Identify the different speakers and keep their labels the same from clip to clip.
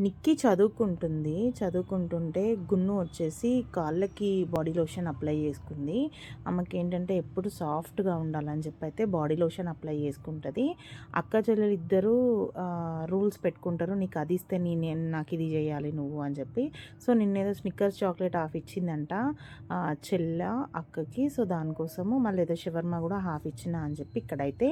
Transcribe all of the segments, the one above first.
Speaker 1: నిక్కి చదువుకుంటుంటే గున్ను వచ్చేసి కాళ్ళకి body lotion apply చేసుకుంది. ఆమెకి ఏంటంటే ఎప్పుడు సాఫ్ట్గా ఉండాలని చెప్పి అయితే బాడీ లోషన్ అప్లై చేసుకుంటుంది. అక్క చెల్లెలు ఇద్దరు రూల్స్ పెట్టుకుంటారు, నీకు అది ఇస్తే నేను నాకు ఇది చేయాలి నువ్వు అని చెప్పి. సో నిన్నేదో స్నిక్కర్స్ చాక్లెట్ హాఫ్ ఇచ్చిందంట చెల్ల అక్కకి. సో దానికోసము మళ్ళీ ఏదో షవర్మ కూడా హాఫ్ ఇచ్చిన అని చెప్పి ఇక్కడైతే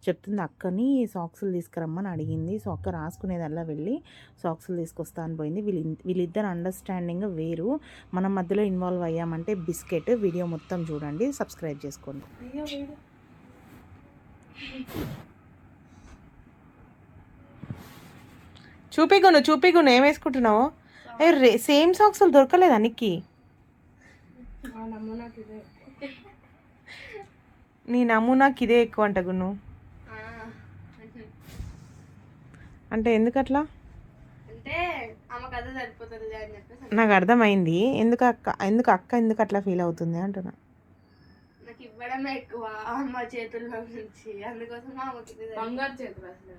Speaker 1: చెప్తుంది. అక్కని సాక్సులు తీసుకురమ్మని అడిగింది. సో అక్క రాసుకునేదల్లా వెళ్ళి సాక్సులు తీసుకొస్తా అని పోయింది. వీళ్ళిద్దరు అండర్స్టాండింగ్ వేరు. మనం మధ్యలో ఇన్వాల్వ్ అయ్యామంటే బిస్కెట్. వీడియో మొత్తం చూడండి, సబ్స్క్రైబ్ చేసుకోండి. చూపిగును ఏం వేసుకుంటున్నావు? సేమ్ సాక్సులు దొరకలేదా నీకు? నీ నమూనాకి ఇదే ఎక్కువ అంట గును. అంటే ఎందుకట్లా? నాకు అర్థమైంది ఎందుకు అక్క ఎందుకు అట్లా ఫీల్ అవుతుంది అంటున్నా.
Speaker 2: నాకు ఇవ్వడమే ఎక్కువ అమ్మ చేతుల్లో నుంచి, అందుకోసం బంగారు చేతులు అసలు.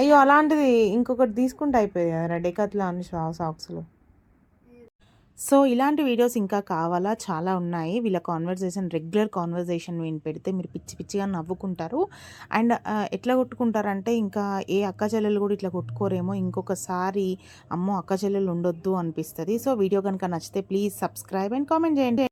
Speaker 1: అయ్యో అలాంటిది ఇంకొకటి తీసుకుంటే అయిపోయాయి కదా డెకాత్లో అన్ని సాక్స్లు. సో ఇలాంటి వీడియోస్ ఇంకా కావాలా, చాలా ఉన్నాయి. వీళ్ళ కాన్వర్జేషన్ రెగ్యులర్ కాన్వర్జేషన్ విని పెడితే మీరు పిచ్చి పిచ్చిగా నవ్వుకుంటారు. అండ్ ఎట్లా కొట్టుకుంటారంటే ఇంకా ఏ అక్క చెల్లెలు కూడా ఇట్లా కొట్టుకోరేమో, ఇంకొకసారి అమ్మో అక్క చెల్లెలు ఉండొద్దు అనిపిస్తుంది. సో వీడియో కనుక నచ్చితే ప్లీజ్ సబ్స్క్రైబ్ అండ్ కామెంట్ చేయండి.